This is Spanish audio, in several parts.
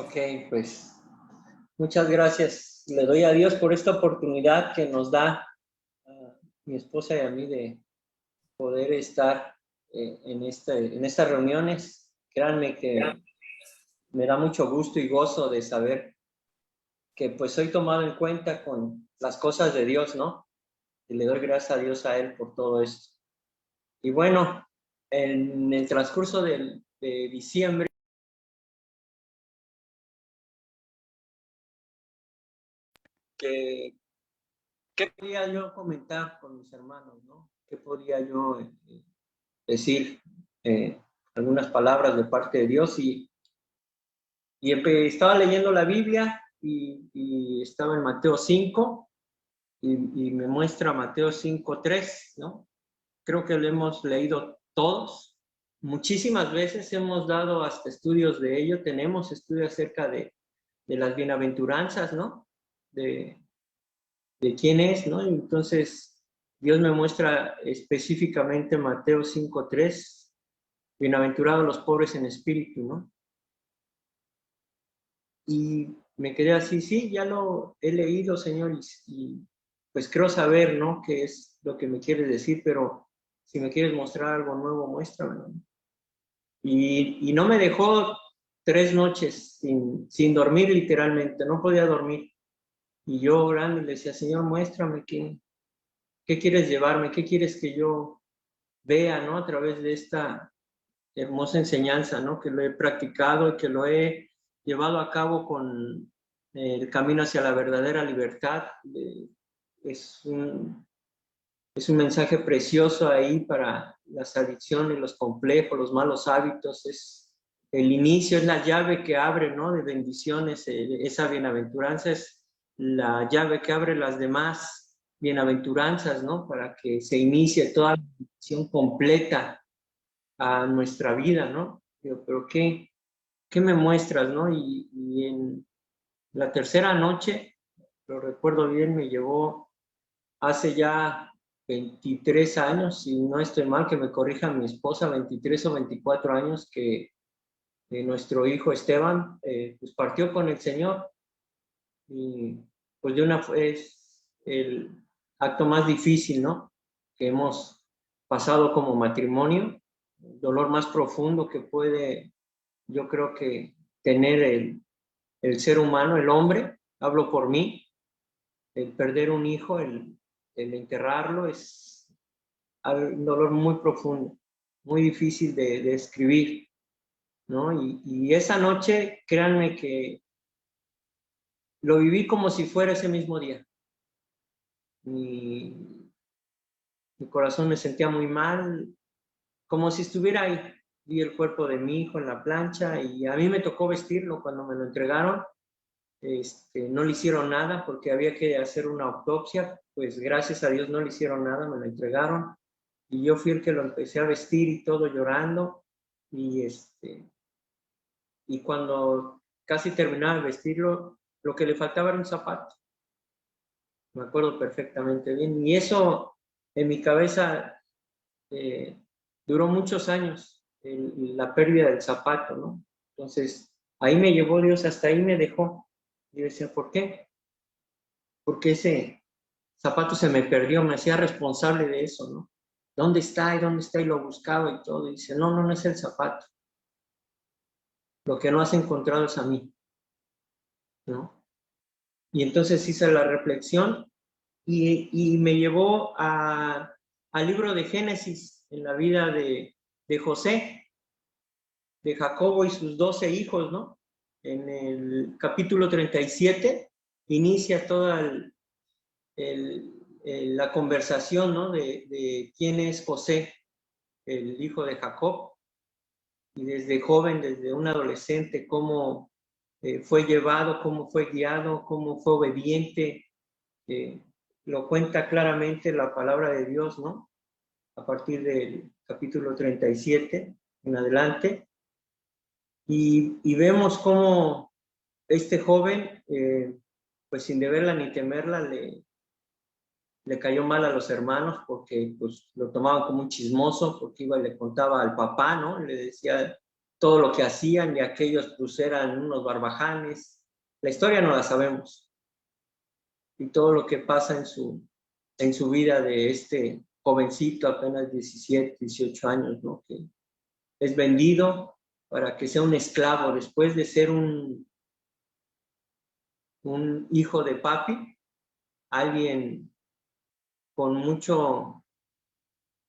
Ok, pues muchas gracias. Le doy a Dios por esta oportunidad que nos da a mi esposa y a mí de poder estar en estas reuniones. Créanme que me da mucho gusto y gozo de saber que pues soy tomado en cuenta con las cosas de Dios, ¿no? Y le doy gracias a Dios a Él por todo esto. Y bueno, en el transcurso de diciembre, ¿qué podría yo comentar con mis hermanos, ¿no? ¿Qué podría yo decir? Algunas palabras de parte de Dios y estaba leyendo la Biblia y estaba en Mateo 5 y me muestra Mateo 5:3, ¿no? Creo que lo hemos leído todos. Muchísimas veces hemos dado hasta estudios de ello, tenemos estudios acerca de las bienaventuranzas, ¿no? De quién es, ¿no? Entonces, Dios me muestra específicamente Mateo 5:3, bienaventurados los pobres en espíritu, ¿no? Y me quedé así, sí, ya lo he leído, Señor, y pues creo saber, ¿no? Qué es lo que me quieres decir, pero si me quieres mostrar algo nuevo, muéstrame, ¿no? Y no me dejó 3 noches sin dormir literalmente, no podía dormir. Y yo orando le decía, Señor, muéstrame qué quieres llevarme, qué quieres que yo vea, ¿no? A través de esta hermosa enseñanza, ¿no? Que lo he practicado y que lo he llevado a cabo con el camino hacia la verdadera libertad. Es un mensaje precioso ahí para las adicciones, los complejos, los malos hábitos. Es el inicio, es la llave que abre, ¿no? De bendiciones. Esa bienaventuranza es la llave que abre las demás bienaventuranzas, ¿no? Para que se inicie toda la bendición completa a nuestra vida, ¿no? Digo, pero ¿qué me muestras, no? Y en la tercera noche, lo recuerdo bien, me llevó hace ya 23 años, si no estoy mal, que me corrija mi esposa, 23 o 24 años, que nuestro hijo Esteban, pues partió con el Señor. Y pues es el acto más difícil, ¿no? Que hemos pasado como matrimonio, el dolor más profundo que puede, yo creo que tener el ser humano, el hombre, hablo por mí, el perder un hijo, el enterrarlo, es un dolor muy profundo, muy difícil de escribir, ¿no? Y esa noche, créanme que lo viví como si fuera ese mismo día. Mi, mi corazón me sentía muy mal, como si estuviera ahí. Vi el cuerpo de mi hijo en la plancha y a mí me tocó vestirlo cuando me lo entregaron. No le hicieron nada porque había que hacer una autopsia, pues gracias a Dios no le hicieron nada, me lo entregaron y yo fui el que lo empecé a vestir y todo llorando y cuando casi terminaba de vestirlo, lo que le faltaba era un zapato. Me acuerdo perfectamente bien y eso en mi cabeza eh, duró muchos años, la pérdida del zapato, ¿no? Entonces, ahí me llevó Dios, hasta ahí me dejó. Yo decía, ¿por qué? Porque ese zapato se me perdió, me hacía responsable de eso, ¿no? ¿Dónde está? ¿Y dónde está? Y lo buscaba y todo. Y dice, no, no, no es el zapato. Lo que no has encontrado es a mí, ¿no? Y entonces hice la reflexión y me llevó al libro de Génesis, en la vida de José, de Jacobo y sus 12 hijos, ¿no? En el capítulo 37 inicia toda la conversación, ¿no? De quién es José, el hijo de Jacob, y desde joven, desde un adolescente, cómo fue llevado, cómo fue guiado, cómo fue obediente. Lo cuenta claramente la palabra de Dios, ¿no? A partir del capítulo 37 en adelante. Y vemos cómo este joven, pues sin deberla ni temerla, le cayó mal a los hermanos porque pues lo tomaban como un chismoso, porque iba y le contaba al papá, ¿no? Le decía todo lo que hacían, y aquellos pues eran unos barbajanes. La historia no la sabemos. Y todo lo que pasa en su vida de este jovencito, apenas 17, 18 años, ¿no? Que es vendido para que sea un esclavo después de ser un hijo de papi, alguien con mucho,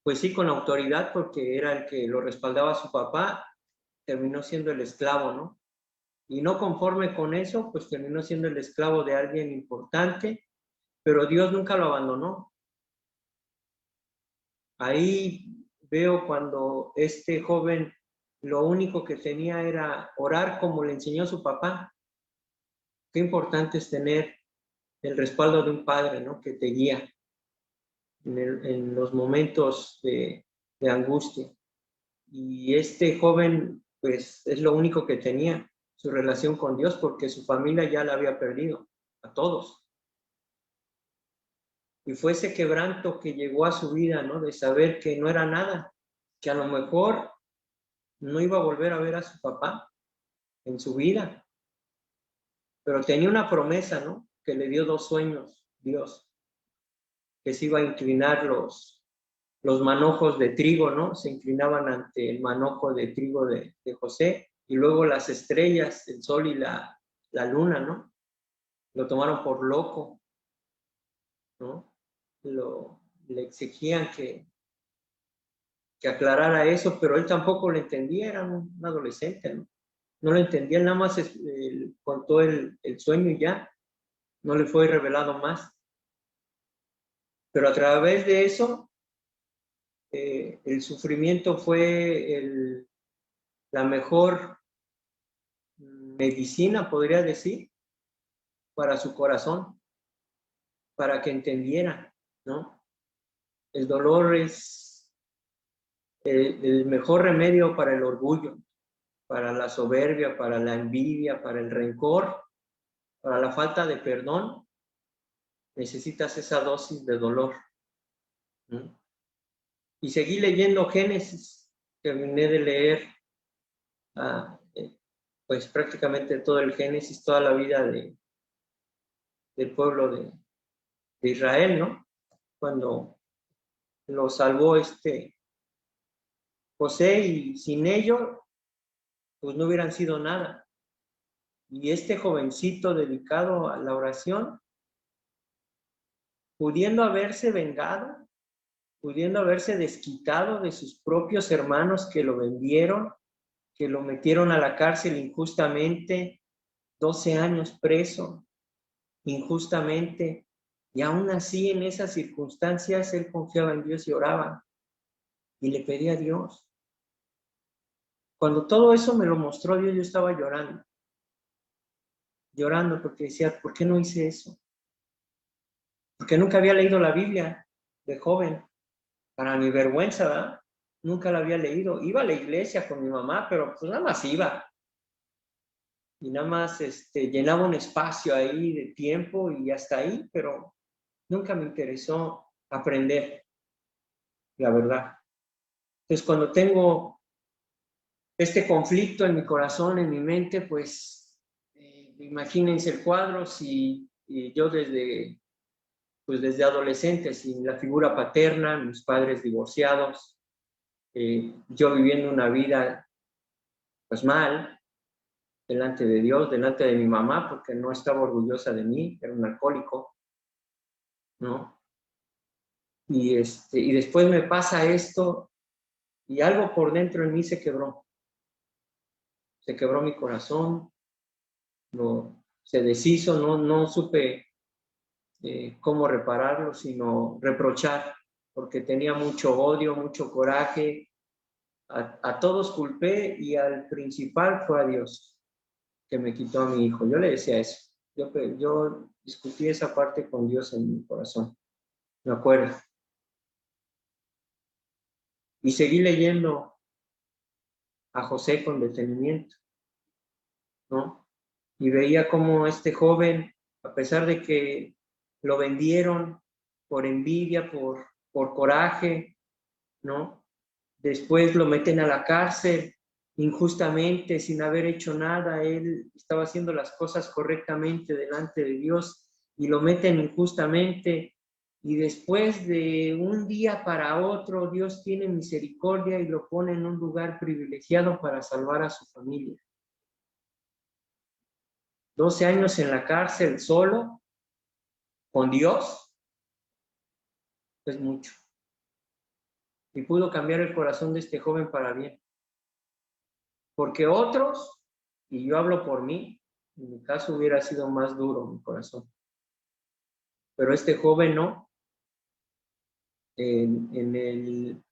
pues sí, con autoridad, porque era el que lo respaldaba a su papá, terminó siendo el esclavo, ¿no? Y no conforme con eso, pues terminó siendo el esclavo de alguien importante, pero Dios nunca lo abandonó. Ahí veo cuando este joven lo único que tenía era orar como le enseñó su papá. Qué importante es tener el respaldo de un padre, ¿no? Que te guía en los momentos de angustia. Y este joven, pues, es lo único que tenía, su relación con Dios, porque su familia ya la había perdido, a todos. Y fue ese quebranto que llegó a su vida, ¿no? De saber que no era nada, que a lo mejor no iba a volver a ver a su papá en su vida, pero tenía una promesa, ¿no? Que le dio 2 sueños, Dios, que se iba a inclinar los manojos de trigo, ¿no? Se inclinaban ante el manojo de trigo de José, y luego las estrellas, el sol y la luna, ¿no? Lo tomaron por loco, ¿no? Le exigían que aclarara eso, pero él tampoco lo entendía, era un adolescente, ¿no? No lo entendía, nada más contó el sueño y ya, no le fue revelado más. Pero a través de eso, el sufrimiento fue la mejor medicina, podría decir, para su corazón, para que entendiera, ¿no? El dolor es el mejor remedio para el orgullo, para la soberbia, para la envidia, para el rencor, para la falta de perdón. Necesitas esa dosis de dolor, ¿no? Y seguí leyendo Génesis, terminé de leer pues prácticamente todo el Génesis, toda la vida del pueblo de Israel, ¿no? Cuando lo salvó José, y sin ello, pues no hubieran sido nada. Y este jovencito dedicado a la oración, pudiendo haberse vengado, pudiendo haberse desquitado de sus propios hermanos que lo vendieron, que lo metieron a la cárcel injustamente, 12 años preso, injustamente, y aún así en esas circunstancias él confiaba en Dios y oraba y le pedía a Dios. Cuando todo eso me lo mostró Dios, yo estaba llorando porque decía, ¿por qué no hice eso? Porque nunca había leído la Biblia de joven, para mi vergüenza, ¿verdad? Nunca la había leído. Iba a la iglesia con mi mamá, pero pues nada más iba. Y nada más llenaba un espacio ahí de tiempo y hasta ahí, pero nunca me interesó aprender, la verdad. Entonces, cuando tengo este conflicto en mi corazón, en mi mente, pues imagínense el cuadro, si yo desde adolescente, sin la figura paterna, mis padres divorciados, yo viviendo una vida pues mal, delante de Dios, delante de mi mamá, porque no estaba orgullosa de mí, era un alcohólico, ¿no? Y después me pasa esto, y algo por dentro en mí se quebró mi corazón, se deshizo, no supe cómo repararlo, sino reprochar, porque tenía mucho odio, mucho coraje, a todos culpé, y al principal fue a Dios, que me quitó a mi hijo. Yo le decía eso, yo discutí esa parte con Dios en mi corazón, me acuerdo. Y seguí leyendo a José con detenimiento, ¿no? Y veía cómo este joven, a pesar de que lo vendieron por envidia, por coraje, ¿no? Después lo meten a la cárcel injustamente, sin haber hecho nada. Él estaba haciendo las cosas correctamente delante de Dios y lo meten injustamente. Y después de un día para otro, Dios tiene misericordia y lo pone en un lugar privilegiado para salvar a su familia. 12 años en la cárcel solo, con Dios, es mucho. Y pudo cambiar el corazón de este joven para bien. Porque otros, y yo hablo por mí, en mi caso hubiera sido más duro mi corazón. Pero este joven no. En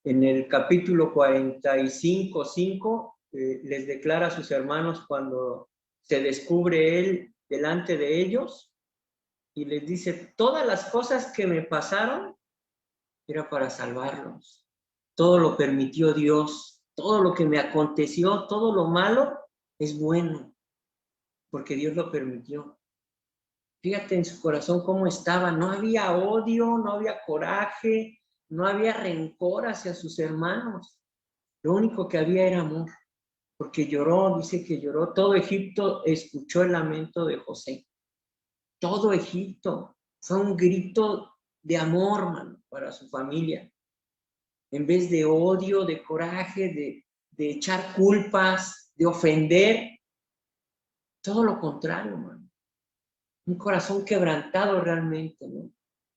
el capítulo 45:5 les declara a sus hermanos cuando se descubre él delante de ellos y les dice, todas las cosas que me pasaron era para salvarlos. Todo lo permitió Dios. Todo lo que me aconteció, todo lo malo es bueno, porque Dios lo permitió. Fíjate en su corazón cómo estaba. No había odio, no había coraje, no había rencor hacia sus hermanos. Lo único que había era amor, porque lloró, dice que lloró. Todo Egipto escuchó el lamento de José. Todo Egipto. Fue un grito de amor, mano, para su familia. En vez de odio, de coraje, de echar culpas, de ofender. Todo lo contrario, mano. Un corazón quebrantado realmente, ¿no?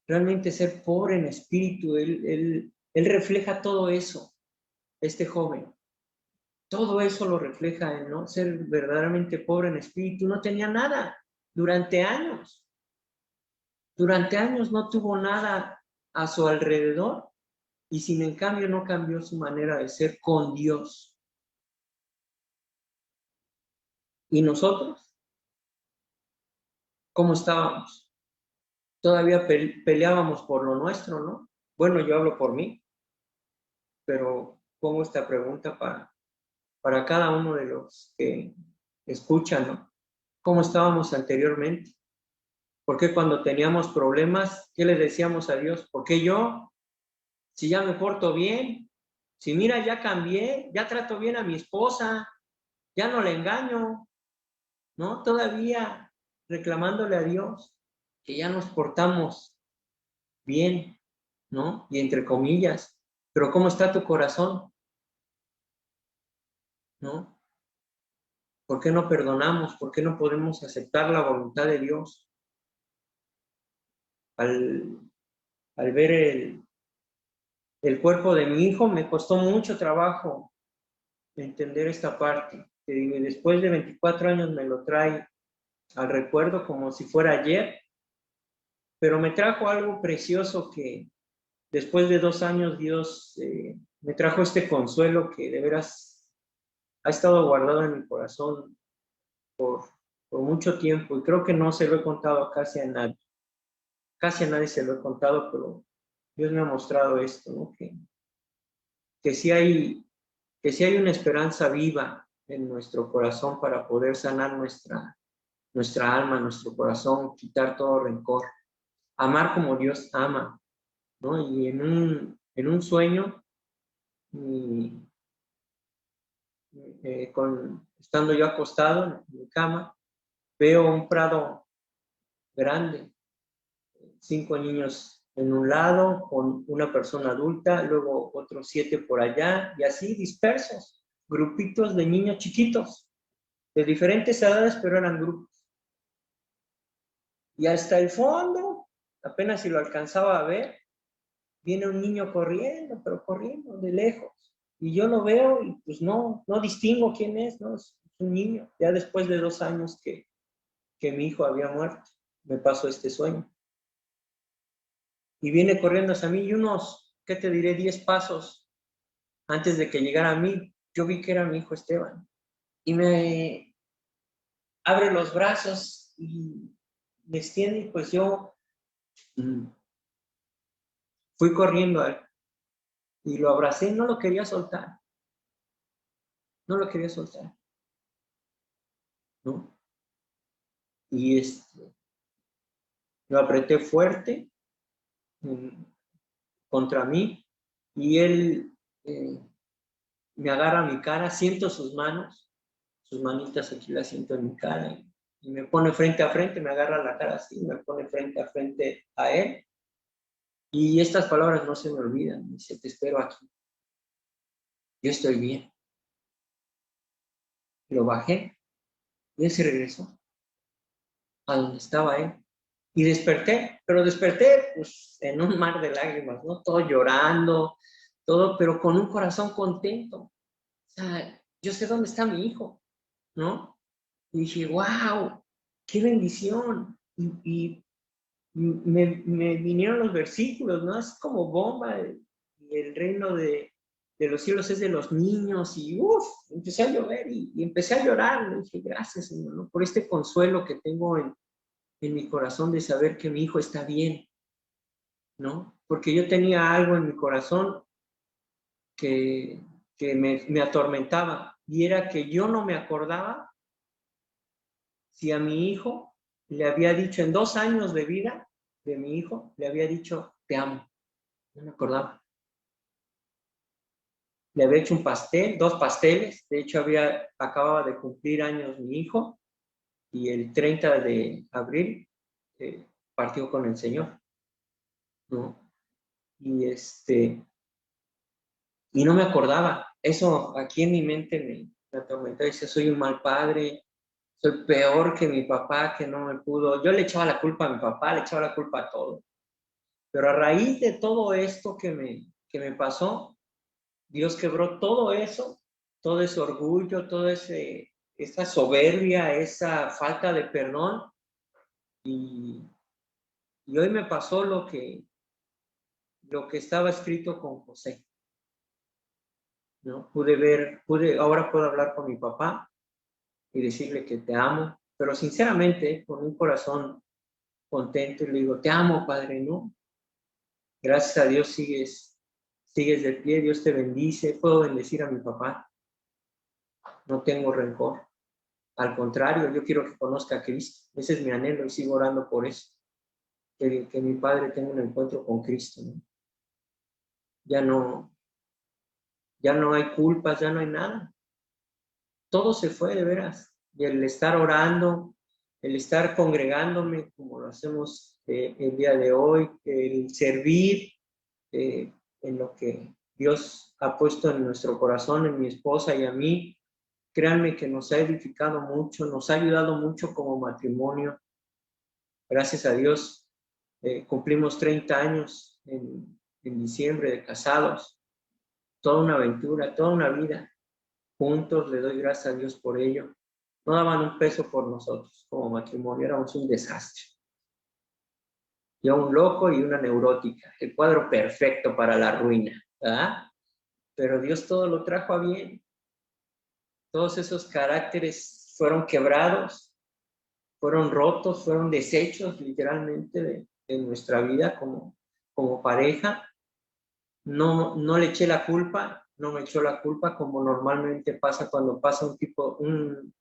Realmente ser pobre en espíritu. Él refleja todo eso, este joven. Todo eso lo refleja él, ¿no? Ser verdaderamente pobre en espíritu. No tenía nada durante años. Durante años no tuvo nada a su alrededor y sin en cambio no cambió su manera de ser con Dios. ¿Y nosotros? ¿Cómo estábamos? Todavía peleábamos por lo nuestro, ¿no? Bueno, yo hablo por mí, pero pongo esta pregunta para cada uno de los que escuchan, ¿no? ¿Cómo estábamos anteriormente? ¿Por qué cuando teníamos problemas, qué le decíamos a Dios? ¿Por qué yo? Si ya me porto bien, si mira, ya cambié, ya trato bien a mi esposa, ya no le engaño, ¿no? Todavía reclamándole a Dios que ya nos portamos bien, ¿no? Y entre comillas, pero ¿cómo está tu corazón? ¿No? ¿Por qué no perdonamos? ¿Por qué no podemos aceptar la voluntad de Dios? Al ver el cuerpo de mi hijo, me costó mucho trabajo entender esta parte. Y después de 24 años me lo trae al recuerdo como si fuera ayer, pero me trajo algo precioso que después de 2 años Dios me trajo este consuelo que de veras ha estado guardado en mi corazón por mucho tiempo y creo que no se lo he contado casi a nadie. Casi a nadie se lo he contado, pero Dios me ha mostrado esto, ¿no? Que sí hay una esperanza viva en nuestro corazón para poder sanar nuestra alma, nuestro corazón, quitar todo rencor, amar como Dios ama, ¿no? Y en un sueño, estando yo acostado en mi cama, veo un prado grande, 5 niños en un lado, con una persona adulta, luego otros 7 por allá, y así dispersos, grupitos de niños chiquitos, de diferentes edades, pero eran grupos. Y hasta el fondo, apenas si lo alcanzaba a ver, viene un niño corriendo, pero corriendo de lejos. Y yo lo veo y pues no distingo quién es, ¿no? Es un niño. Ya después de 2 años que mi hijo había muerto, me pasó este sueño. Y viene corriendo hacia mí y unos, ¿qué te diré? 10 pasos antes de que llegara a mí, yo vi que era mi hijo Esteban. Y me abre los brazos y me extiende y pues yo fui corriendo a él y lo abracé y no lo quería soltar. No lo quería soltar, ¿no? Y lo apreté fuerte contra mí y él me agarra mi cara, siento sus manos, sus manitas aquí las siento en mi cara y me pone frente a frente, me agarra la cara así, me pone frente a frente a él. Y estas palabras no se me olvidan. Me dice, te espero aquí. Yo estoy bien. Lo bajé y él se regresó a donde estaba él. Y desperté, pero desperté pues en un mar de lágrimas, ¿no? Todo llorando, todo, pero con un corazón contento. O sea, yo sé dónde está mi hijo, ¿no? Y dije, wow, qué bendición. Y me vinieron los versículos, ¿no? Es como bomba. Y el reino de los cielos es de los niños. Y empecé a llover y empecé a llorar. Le dije, gracias, Señor, ¿no? Por este consuelo que tengo en mi corazón de saber que mi hijo está bien, ¿no? Porque yo tenía algo en mi corazón que, que me atormentaba. Y era que yo no me acordaba si a mi hijo le había dicho en 2 años de vida de mi hijo, le había dicho, te amo. No me acordaba. Le había hecho un pastel, 2 pasteles. De hecho, acababa de cumplir años mi hijo y el 30 de abril partió con el Señor, ¿no? Y no me acordaba. Eso aquí en mi mente me atormentaba. Dice, soy un mal padre, soy peor que mi papá que no me pudo. Yo le echaba la culpa a mi papá, le echaba la culpa a todo. Pero a raíz de todo esto que me pasó, Dios quebró todo eso, todo ese orgullo, esa soberbia, esa falta de perdón. Y, y hoy me pasó lo que estaba escrito con José, ¿no? Ahora puedo hablar con mi papá y decirle que te amo, pero sinceramente, con un corazón contento, y le digo, te amo, Padre, ¿no? Gracias a Dios sigues de pie, Dios te bendice, puedo bendecir a mi papá, no tengo rencor. Al contrario, yo quiero que conozca a Cristo. Ese es mi anhelo y sigo orando por eso. Que mi padre tenga un encuentro con Cristo, ¿no? Ya no, ya no hay culpas, ya no hay nada. Todo se fue de veras. Y el estar orando, el estar congregándome como lo hacemos el día de hoy, el servir en lo que Dios ha puesto en nuestro corazón, en mi esposa y a mí, créanme que nos ha edificado mucho, nos ha ayudado mucho como matrimonio. Gracias a Dios, cumplimos 30 años en diciembre de casados, toda una aventura, toda una vida. Juntos le doy gracias a Dios por ello. No daban un peso por nosotros como matrimonio, éramos un desastre. Yo un loco y una neurótica, el cuadro perfecto para la ruina, ¿verdad? Pero Dios todo lo trajo a bien. Todos esos caracteres fueron quebrados, fueron rotos, fueron deshechos literalmente de nuestra vida como pareja. No le eché la culpa, no me echó la culpa como normalmente pasa cuando pasa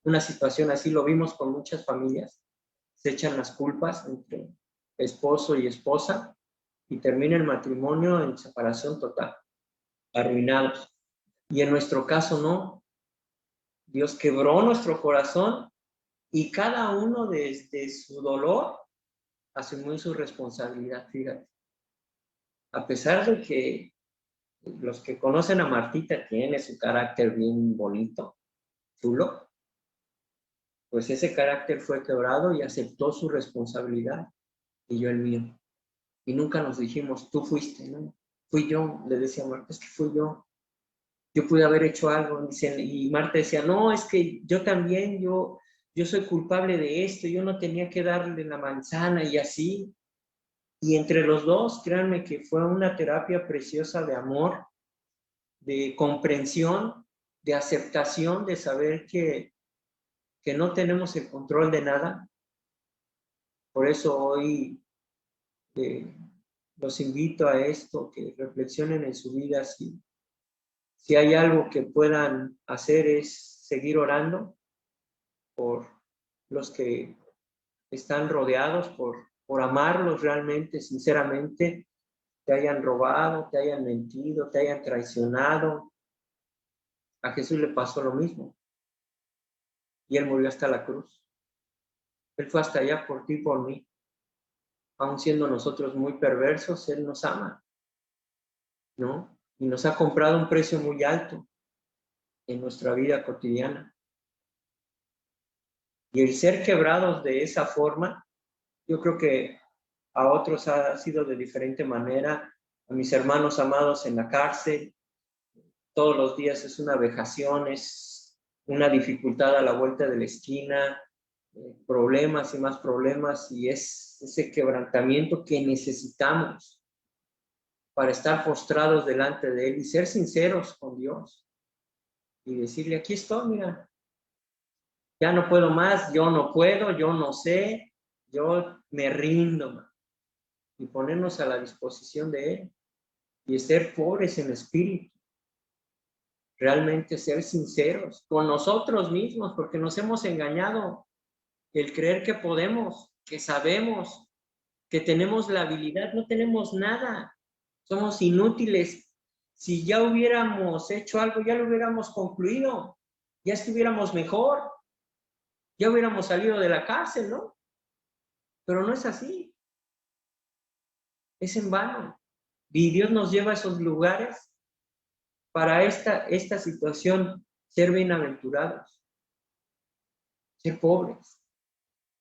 una situación así, lo vimos con muchas familias, se echan las culpas entre esposo y esposa y termina el matrimonio en separación total, arruinados. Y en nuestro caso no, Dios quebró nuestro corazón y cada uno desde su dolor asumió su responsabilidad, fíjate. A pesar de que los que conocen a Martita tiene su carácter bien bonito, chulo, pues ese carácter fue quebrado y aceptó su responsabilidad y yo el mío. Y nunca nos dijimos, tú fuiste, ¿no? Fui yo, le decía a Marta, es que fui yo. Yo pude haber hecho algo. Y Marta decía, no, es que yo también, yo soy culpable de esto, yo no tenía que darle la manzana y así. Y entre los dos, créanme que fue una terapia preciosa de amor, de comprensión, de aceptación, de saber que no tenemos el control de nada. Por eso hoy eh, los invito a esto, que reflexionen en su vida. Si hay algo que puedan hacer es seguir orando por los que están rodeados, por amarlos realmente, sinceramente, te hayan robado, te hayan mentido, te hayan traicionado, A Jesús le pasó lo mismo. Y Él murió hasta la cruz. Él fue hasta allá por ti y por mí. Aun siendo nosotros muy perversos, Él nos ama, ¿no? Y nos ha comprado un precio muy alto en nuestra vida cotidiana. Y el ser quebrados de esa forma, yo creo que a otros ha sido de diferente manera. A mis hermanos amados en la cárcel, todos los días es una vejación, es una dificultad a la vuelta de la esquina, problemas y más problemas, y es ese quebrantamiento que necesitamos para estar postrados delante de Él y ser sinceros con Dios y decirle, aquí estoy, mira, ya no puedo más, yo no puedo, yo no sé, yo me rindo, y ponernos a la disposición de Él y ser pobres en espíritu, realmente ser sinceros con nosotros mismos, porque nos hemos engañado. El creer que podemos, que sabemos, que tenemos la habilidad, no tenemos nada, somos inútiles. Si ya hubiéramos hecho algo, ya lo hubiéramos concluido, ya estuviéramos mejor, ya hubiéramos salido de la cárcel, ¿no? Pero no es así, es en vano. Y Dios nos lleva a esos lugares para esta situación, ser bienaventurados, ser pobres,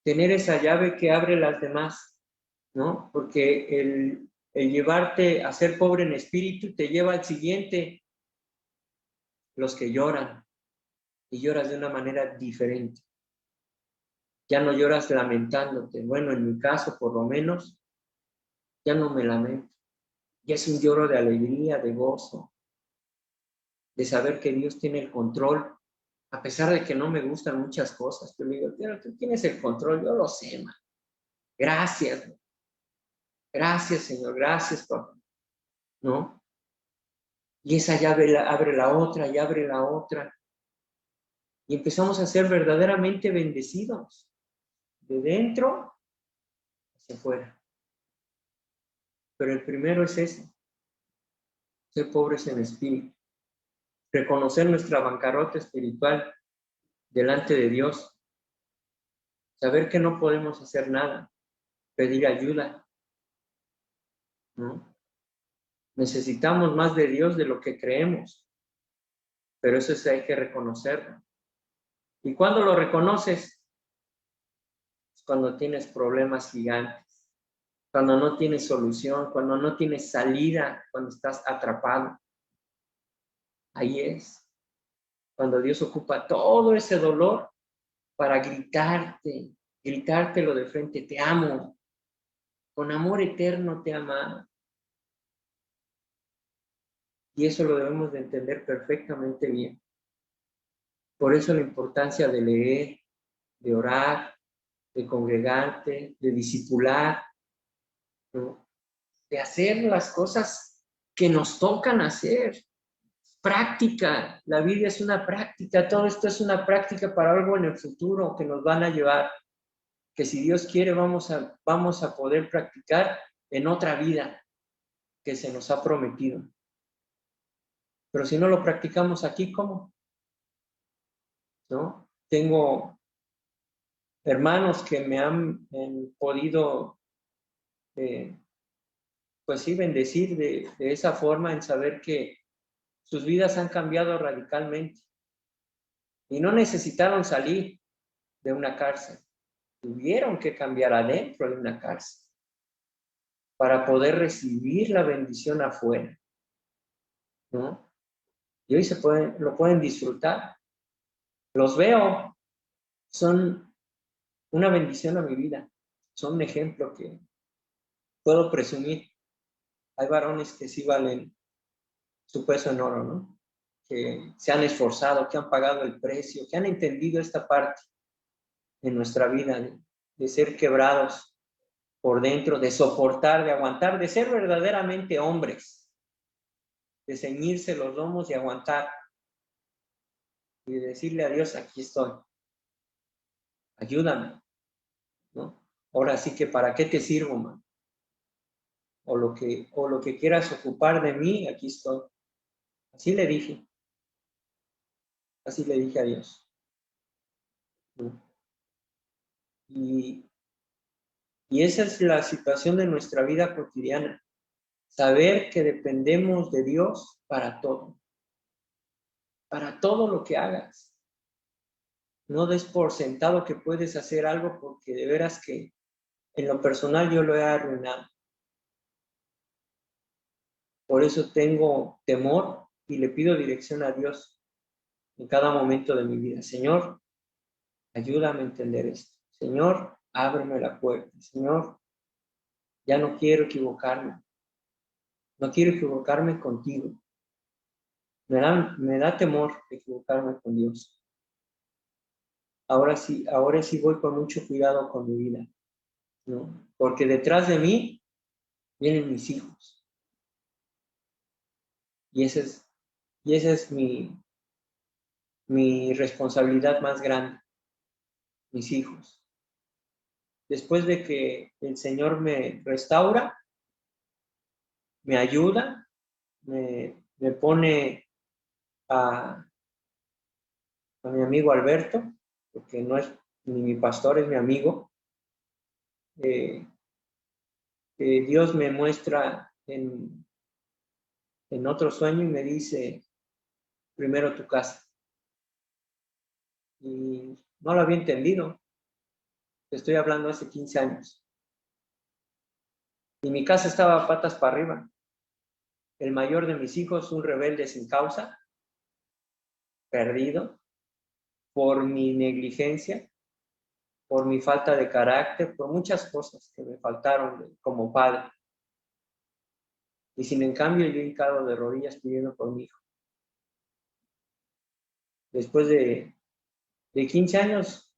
tener esa llave que abre las demás, ¿no? Porque el llevarte a ser pobre en espíritu te lleva al siguiente, los que lloran, y lloras de una manera diferente. Ya no lloras lamentándote. Bueno, en mi caso, por lo menos, ya no me lamento. Ya es un lloro de alegría, de gozo, de saber que Dios tiene el control, a pesar de que no me gustan muchas cosas. Pero digo, pero tú tienes el control, yo lo sé, man. Gracias, gracias, Señor, gracias, papá, ¿no? Y esa llave abre la otra y abre la otra. Y empezamos a ser verdaderamente bendecidos, de dentro hacia afuera. Pero el primero es ese, ser pobres en espíritu, reconocer nuestra bancarrota espiritual delante de Dios, saber que no podemos hacer nada, pedir ayuda, ¿no? Necesitamos más de Dios de lo que creemos, pero eso sí hay que reconocerlo. ¿Y cuándo lo reconoces? Es cuando tienes problemas gigantes, cuando no tienes solución, cuando no tienes salida, cuando estás atrapado. Ahí es cuando Dios ocupa todo ese dolor para gritártelo de frente, te amo, con amor eterno te ama. Y eso lo debemos de entender perfectamente bien. Por eso la importancia de leer, de orar, de congregarte, de discipular, ¿no? De hacer las cosas que nos tocan hacer. Práctica, la vida es una práctica, todo esto es una práctica para algo en el futuro que nos van a llevar, que si Dios quiere vamos a poder practicar en otra vida que se nos ha prometido. Pero si no lo practicamos aquí, ¿cómo? ¿No? Tengo hermanos que me han podido, pues sí, bendecir de esa forma, en saber que sus vidas han cambiado radicalmente y no necesitaron salir de una cárcel, tuvieron que cambiar adentro de una cárcel para poder recibir la bendición afuera, ¿no? Y hoy lo pueden disfrutar. Los veo, son una bendición a mi vida, son un ejemplo que puedo presumir. Hay varones que sí valen su peso en oro, ¿no? Que se han esforzado, que han pagado el precio, que han entendido esta parte en nuestra vida de ser quebrados por dentro, de soportar, de aguantar, de ser verdaderamente hombres, de ceñirse los lomos y aguantar y de decirle a Dios, aquí estoy, ayúdame, ¿no? Ahora sí que, ¿para qué te sirvo, man? O lo que quieras ocupar de mí, aquí estoy. Así le dije. Así le dije a Dios. Y esa es la situación de nuestra vida cotidiana. Saber que dependemos de Dios para todo lo que hagas. No des por sentado que puedes hacer algo porque de veras que en lo personal yo lo he arruinado. Por eso tengo temor y le pido dirección a Dios en cada momento de mi vida. Señor, ayúdame a entender esto. Señor, ábreme la puerta. Señor, ya no quiero equivocarme. No quiero equivocarme contigo. Me da temor equivocarme con Dios. Ahora sí voy con mucho cuidado con mi vida, ¿no? Porque detrás de mí vienen mis hijos. Y esa es mi responsabilidad más grande, mis hijos. Después de que el Señor me restaura, me ayuda, me pone a mi amigo Alberto, porque no es ni mi pastor, es mi amigo. Dios me muestra en otro sueño y me dice, primero tu casa. Y no lo había entendido. Te estoy hablando hace 15 años. Y mi casa estaba patas para arriba. El mayor de mis hijos, un rebelde sin causa, perdido por mi negligencia, por mi falta de carácter, por muchas cosas que me faltaron como padre. Y sin en cambio yo hincado de rodillas pidiendo por mi hijo. Después de 15 años,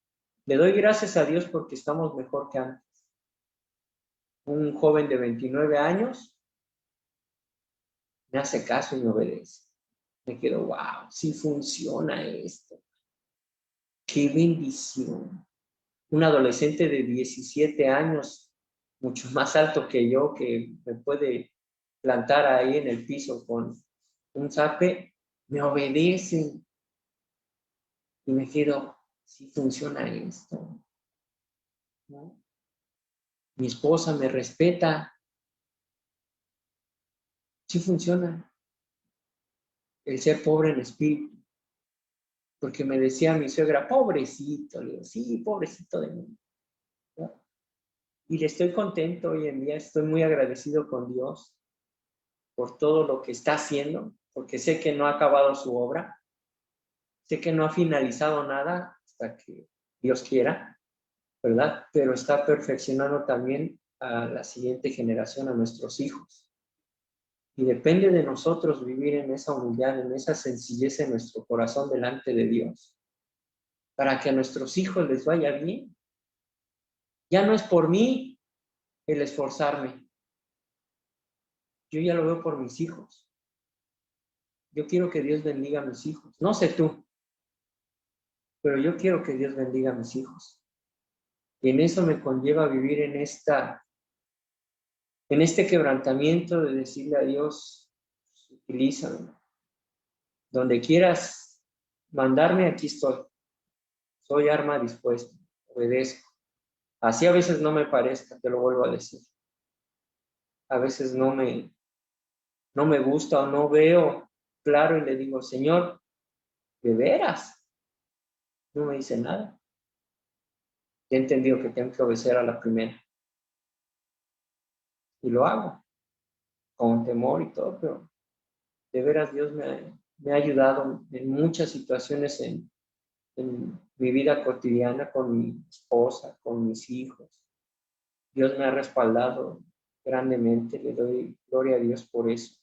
le doy gracias a Dios porque estamos mejor que antes. Un joven de 29 años me hace caso y me obedece. Me quedo, wow, sí funciona esto. Qué bendición. Un adolescente de 17 años, mucho más alto que yo, que me puede plantar ahí en el piso con un zape, me obedece. Y me quedo, sí funciona esto, ¿no? Mi esposa me respeta, sí funciona. El ser pobre en espíritu. Porque me decía mi suegra, pobrecito, le digo, sí, pobrecito de mí, ¿no? Y le estoy contento hoy en día, estoy muy agradecido con Dios por todo lo que está haciendo, porque sé que no ha acabado su obra, sé que no ha finalizado nada hasta que Dios quiera, ¿verdad? Pero está perfeccionando también a la siguiente generación, a nuestros hijos. Y depende de nosotros vivir en esa humildad, en esa sencillez en nuestro corazón delante de Dios, para que a nuestros hijos les vaya bien. Ya no es por mí el esforzarme. Yo ya lo veo por mis hijos. Yo quiero que Dios bendiga a mis hijos. No sé tú, pero yo quiero que Dios bendiga a mis hijos. Y en eso me conlleva vivir en este quebrantamiento de decirle a Dios, utilízame. Donde quieras mandarme, aquí estoy. Soy arma dispuesta, obedezco. Así a veces no me parezca, te lo vuelvo a decir. A veces no me gusta o no veo claro y le digo, Señor, ¿de veras? No me dice nada. He entendido que tengo que obedecer a la primera. Y lo hago, con temor y todo, pero de veras Dios me ha ayudado en muchas situaciones en mi vida cotidiana con mi esposa, con mis hijos. Dios me ha respaldado grandemente, le doy gloria a Dios por eso.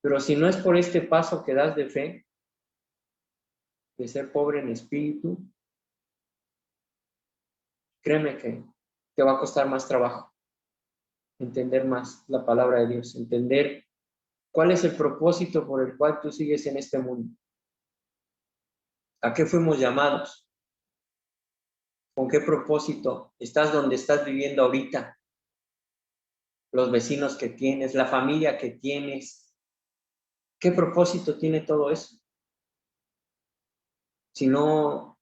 Pero si no es por este paso que das de fe, de ser pobre en espíritu, créeme que te va a costar más trabajo entender más la palabra de Dios, entender cuál es el propósito por el cual tú sigues en este mundo. ¿A qué fuimos llamados? ¿Con qué propósito estás donde estás viviendo ahorita? Los vecinos que tienes, la familia que tienes. ¿Qué propósito tiene todo eso? si no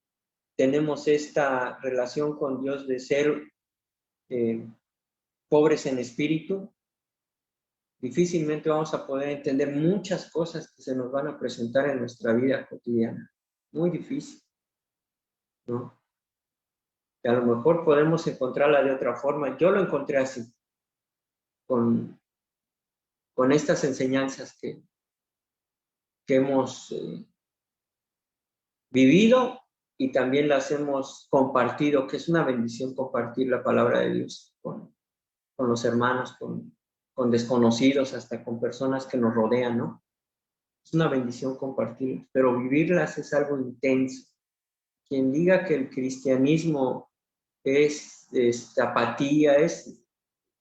tenemos esta relación con Dios de ser pobres en espíritu, difícilmente vamos a poder entender muchas cosas que se nos van a presentar en nuestra vida cotidiana. Muy difícil, ¿no? Que a lo mejor podemos encontrarla de otra forma. Yo lo encontré así, con estas enseñanzas que hemos vivido y también las hemos compartido, que es una bendición compartir la palabra de Dios con los hermanos, con desconocidos, hasta con personas que nos rodean, ¿no? Es una bendición compartir, pero vivirlas es algo intenso. Quien diga que el cristianismo es apatía,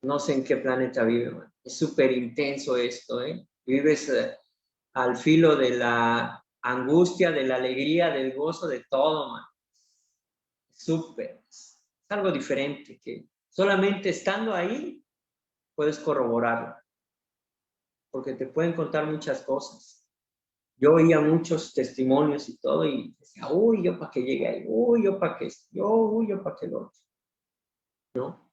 no sé en qué planeta vive, man. Es súper intenso esto, ¿eh? Vives al filo de la angustia, de la alegría, del gozo, de todo, man. Súper. Es algo diferente que solamente estando ahí puedes corroborarlo, porque te pueden contar muchas cosas. Yo oía muchos testimonios y todo y decía, uy, yo para que llegue ahí, uy, yo para que esto, uy, yo para que lo otro, ¿no?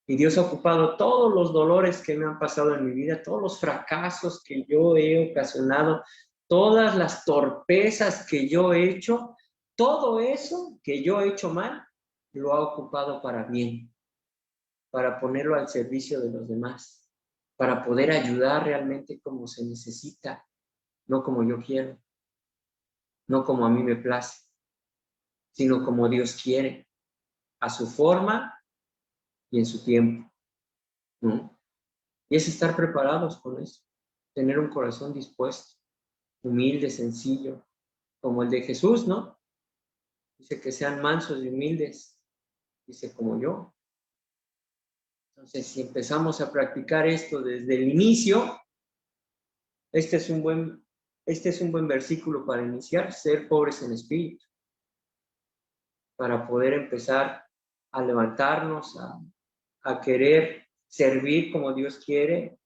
Y Dios ha ocupado todos los dolores que me han pasado en mi vida, todos los fracasos que yo he ocasionado, todas las torpezas que yo he hecho, todo eso que yo he hecho mal, lo ha ocupado para bien, para ponerlo al servicio de los demás, para poder ayudar realmente como se necesita, no como yo quiero, no como a mí me place, sino como Dios quiere, a su forma y en su tiempo, ¿no? Y es estar preparados con eso, tener un corazón dispuesto, humilde, sencillo, como el de Jesús, ¿no? Dice que sean mansos y humildes, dice como yo. Entonces, si empezamos a practicar esto desde el inicio, este es un buen versículo para iniciar, ser pobres en espíritu, para poder empezar a levantarnos, a querer servir como Dios quiere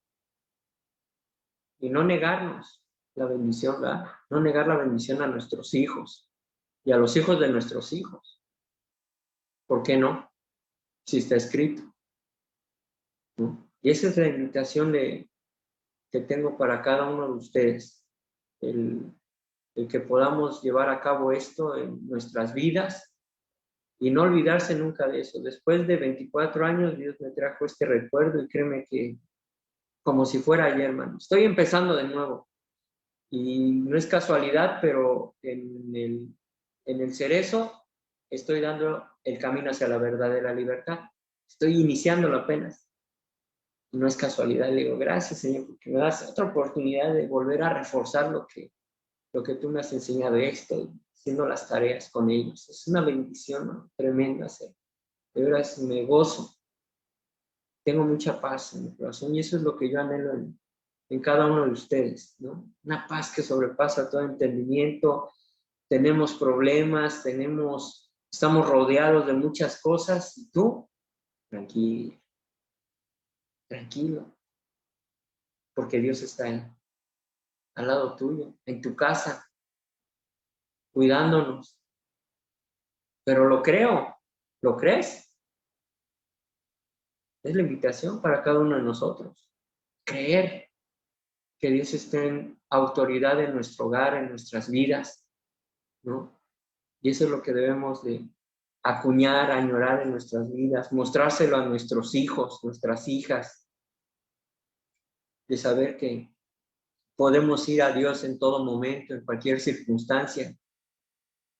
y no negarnos la bendición, ¿verdad? No negar la bendición a nuestros hijos y a los hijos de nuestros hijos. ¿Por qué no? Si está escrito, ¿no? Y esa es la invitación que tengo para cada uno de ustedes, el que podamos llevar a cabo esto en nuestras vidas y no olvidarse nunca de eso. Después de 24 años, Dios me trajo este recuerdo y créeme que como si fuera ayer, hermano. Estoy empezando de nuevo. Y no es casualidad, pero en el cerezo estoy dando el camino hacia la verdadera libertad. Estoy iniciándolo apenas. Y no es casualidad. Le digo, gracias, Señor, porque me das otra oportunidad de volver a reforzar lo que tú me has enseñado esto, haciendo las tareas con ellos. Es una bendición, ¿no? Tremenda. De verdad, me gozo. Tengo mucha paz en mi corazón y eso es lo que yo anhelo en cada uno de ustedes, ¿no? Una paz que sobrepasa todo entendimiento. Tenemos problemas, estamos rodeados de muchas cosas y tú, tranquilo, tranquilo, porque Dios está ahí, al lado tuyo, en tu casa, cuidándonos. Pero lo creo, ¿lo crees? Es la invitación para cada uno de nosotros. Creer que Dios esté en autoridad en nuestro hogar, en nuestras vidas, ¿no? Y eso es lo que debemos de acuñar, añorar en nuestras vidas, mostrárselo a nuestros hijos, nuestras hijas, de saber que podemos ir a Dios en todo momento, en cualquier circunstancia.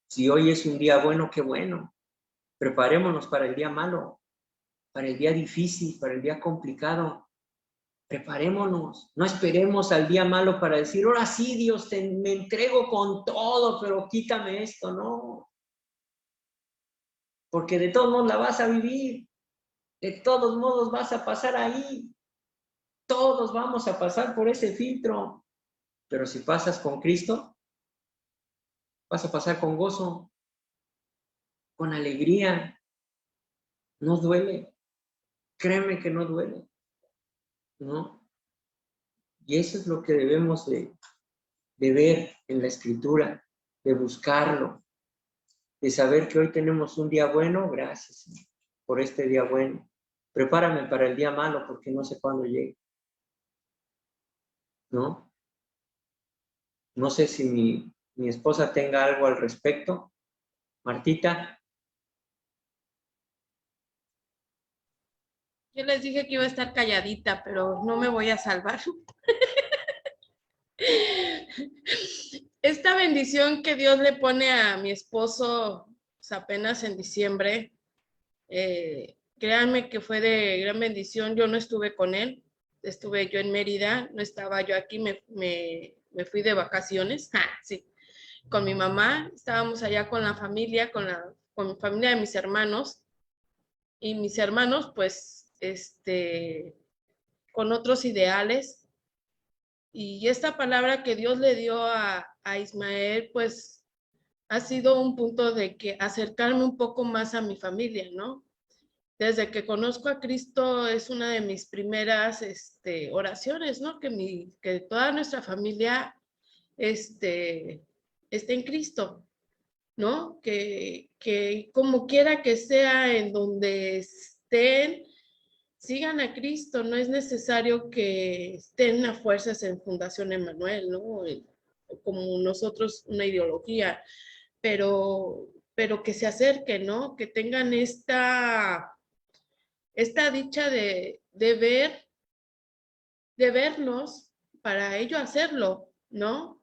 Si hoy es un día bueno, qué bueno. Preparémonos para el día malo, para el día difícil, para el día complicado. Preparémonos, no esperemos al día malo para decir, ahora sí, Dios, me entrego con todo, pero quítame esto, no. Porque de todos modos la vas a vivir, de todos modos vas a pasar ahí, todos vamos a pasar por ese filtro, pero si pasas con Cristo, vas a pasar con gozo, con alegría, no duele, créeme que no duele, ¿no? Y eso es lo que debemos de ver en la Escritura, de buscarlo, de saber que hoy tenemos un día bueno. Gracias, Señor, por este día bueno. Prepárame para el día malo porque no sé cuándo llegue, ¿no? No sé si mi esposa tenga algo al respecto. Martita. Yo les dije que iba a estar calladita, pero no me voy a salvar. Esta bendición que Dios le pone a mi esposo pues, apenas en diciembre, créanme que fue de gran bendición. Yo no estuve con él, estuve yo en Mérida, no estaba yo aquí, me fui de vacaciones, sí, con mi mamá, estábamos allá con la familia, con mi familia de mis hermanos, y mis hermanos, pues, con otros ideales. Y esta palabra que Dios le dio a Ismael, pues, ha sido un punto de que acercarme un poco más a mi familia, ¿no? Desde que conozco a Cristo es una de mis primeras oraciones, ¿no? Que toda nuestra familia esté en Cristo, ¿no? Que como quiera que sea en donde estén, sigan a Cristo. No es necesario que estén a fuerzas en Fundación Emmanuel, ¿no? Como nosotros una ideología, pero que se acerquen, ¿no? Que tengan esta dicha de vernos para ello hacerlo, ¿no?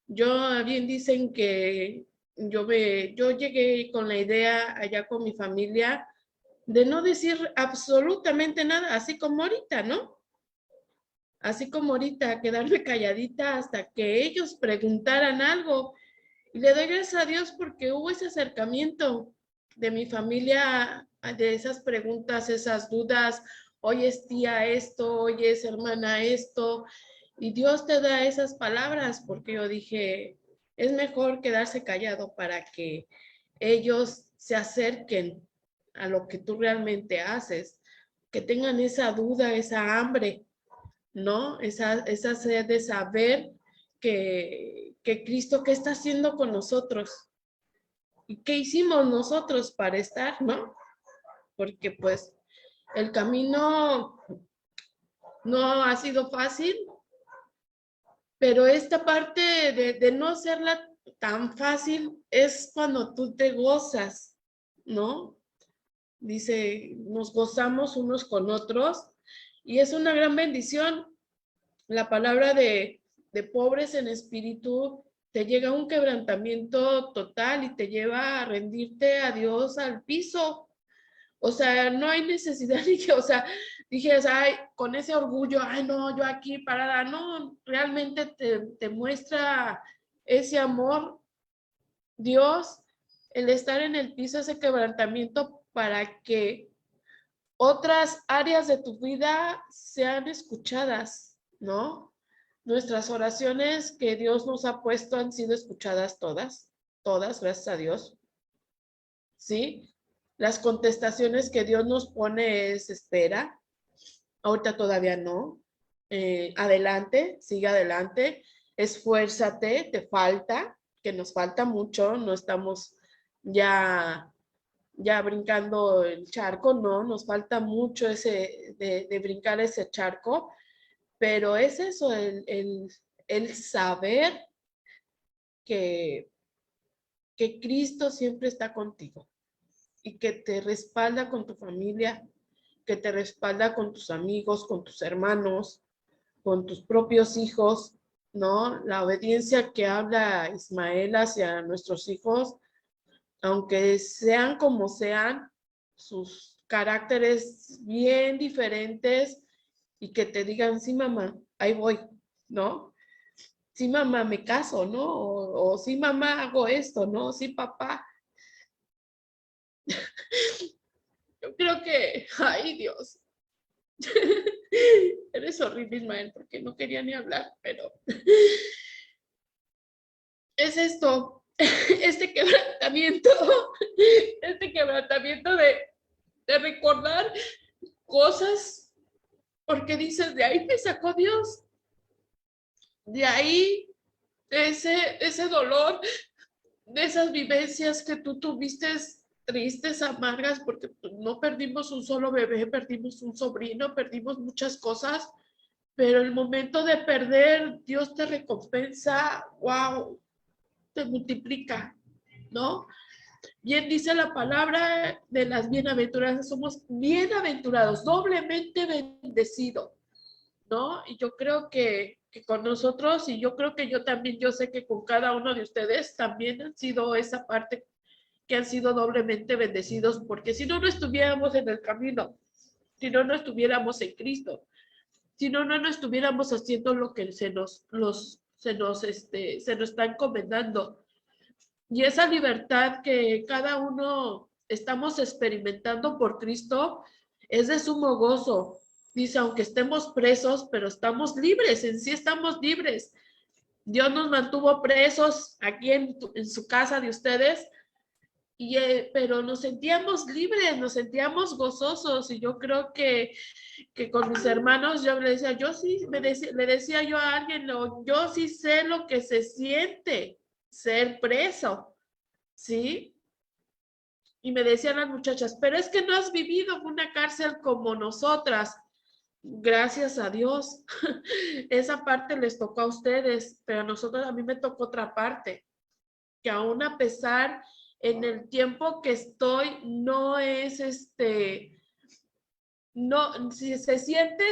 Bien dicen que yo llegué con la idea allá con mi familia de no decir absolutamente nada, así como ahorita, ¿no? Así como ahorita, quedarme calladita hasta que ellos preguntaran algo. Y le doy gracias a Dios porque hubo ese acercamiento de mi familia, de esas preguntas, esas dudas. Hoy es tía esto, hoy es hermana esto. Y Dios te da esas palabras porque yo dije, es mejor quedarse callado para que ellos se acerquen a lo que tú realmente haces, que tengan esa duda, esa hambre, ¿no? Esa sed de saber que Cristo, ¿qué está haciendo con nosotros? ¿Y qué hicimos nosotros para estar, no? Porque pues el camino no ha sido fácil, pero esta parte de no hacerla tan fácil es cuando tú te gozas, ¿no? Dice, nos gozamos unos con otros y es una gran bendición. La palabra de pobres en espíritu te llega a un quebrantamiento total y te lleva a rendirte a Dios al piso. O sea, no hay necesidad ni que, o sea, dije, ay, con ese orgullo, ay, no, yo aquí parada, no, realmente te muestra ese amor, Dios, el estar en el piso, ese quebrantamiento para que otras áreas de tu vida sean escuchadas, ¿no? Nuestras oraciones que Dios nos ha puesto han sido escuchadas todas, gracias a Dios, ¿sí? Las contestaciones que Dios nos pone es espera, ahorita todavía no, adelante, sigue adelante, esfuérzate, te falta, que nos falta mucho, no estamos ya brincando el charco, no, nos falta mucho de brincar ese charco, pero es eso, el saber que, que Cristo siempre está contigo y que te respalda con tu familia, que te respalda con tus amigos, con tus hermanos, con tus propios hijos, ¿no? La obediencia que habla Ismael hacia nuestros hijos, aunque sean como sean, sus caracteres bien diferentes y que te digan, sí, mamá, ahí voy, ¿no? Sí, mamá, me caso, ¿no? O sí, mamá, hago esto, ¿no? Sí, papá. Yo creo que, ay, Dios, eres horrible, Ismael, porque no quería ni hablar, pero es esto, este quebrantamiento, este quebrantamiento de recordar cosas, porque dices, de ahí me sacó Dios, de ahí, ese dolor, de esas vivencias que tú tuviste tristes, amargas, porque no perdimos un solo bebé, perdimos un sobrino, perdimos muchas cosas, pero el momento de perder, Dios te recompensa, wow, te multiplica, ¿no? Bien dice la palabra de las bienaventuradas, somos bienaventurados, doblemente bendecidos, ¿no? Y yo creo que con nosotros, y yo creo que yo también, yo sé que con cada uno de ustedes también han sido esa parte que han sido doblemente bendecidos, porque si no, no estuviéramos en el camino, si no, no estuviéramos en Cristo, si no, no estuviéramos haciendo lo que se nos está encomendando. Y esa libertad que cada uno estamos experimentando por Cristo es de sumo gozo. Dice, aunque estemos presos, pero estamos libres, en sí estamos libres. Dios nos mantuvo presos aquí en su casa de ustedes, pero nos sentíamos libres, nos sentíamos gozosos, y yo creo que con mis hermanos yo le decía, yo sí, le decía yo a alguien, yo sí sé lo que se siente ser preso, ¿sí? Y me decían las muchachas, pero es que no has vivido en una cárcel como nosotras. Gracias a Dios, esa parte les tocó a ustedes, pero a nosotros, a mí me tocó otra parte, que aún a pesar en el tiempo que estoy, no es no, si se siente,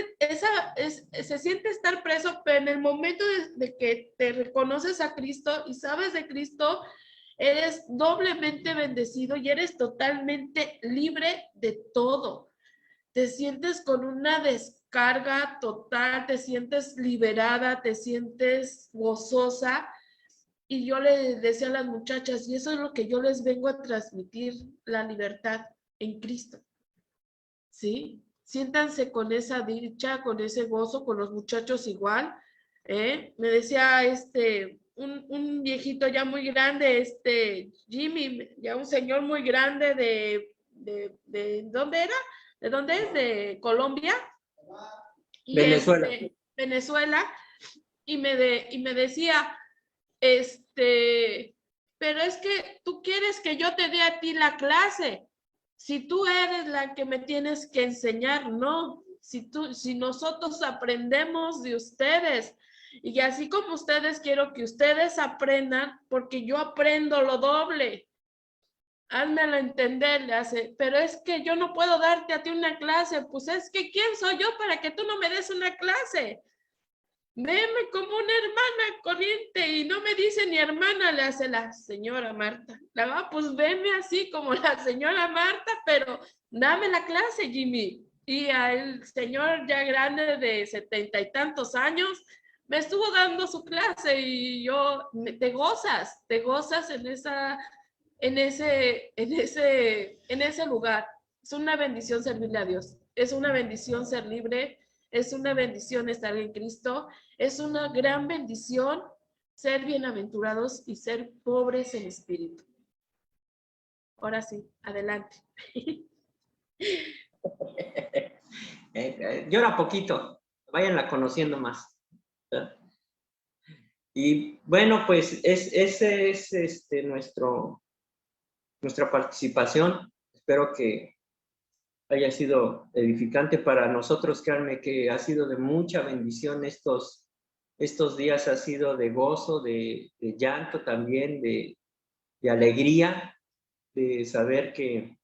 se siente estar preso, pero en el momento de que te reconoces a Cristo y sabes de Cristo, eres doblemente bendecido y eres totalmente libre de todo. Te sientes con una descarga total, te sientes liberada, te sientes gozosa. Y yo le decía a las muchachas, y eso es lo que yo les vengo a transmitir, la libertad en Cristo, ¿sí? Siéntanse con esa dicha, con ese gozo, con los muchachos igual, ¿eh? Me decía un viejito ya muy grande, Jimmy, ya un señor muy grande ¿de dónde era? ¿De dónde es? De Colombia. Y Venezuela. Venezuela, y me decía, pero es que tú quieres que yo te dé a ti la clase. Si tú eres la que me tienes que enseñar, no. Si nosotros aprendemos de ustedes, y así como ustedes, quiero que ustedes aprendan, porque yo aprendo lo doble. Házmelo entender, le hace, pero es que yo no puedo darte a ti una clase. Pues es que ¿quién soy yo para que tú no me des una clase? Veme como una hermana corriente, y no me dice ni hermana, le hace la señora Marta. Pues veme así como la señora Marta, pero dame la clase, Jimmy. Y al señor ya grande de 70 y tantos años me estuvo dando su clase, y yo, te gozas en ese lugar. Es una bendición servirle a Dios. Es una bendición ser libre. Es una bendición estar en Cristo. Es una gran bendición ser bienaventurados y ser pobres en espíritu. Ahora sí, adelante. Llora poquito, váyanla conociendo más. Y bueno, pues ese es nuestra participación. Espero que haya sido edificante para nosotros. Créanme que ha sido de mucha bendición estos días, ha sido de gozo, de llanto también, de alegría, de saber que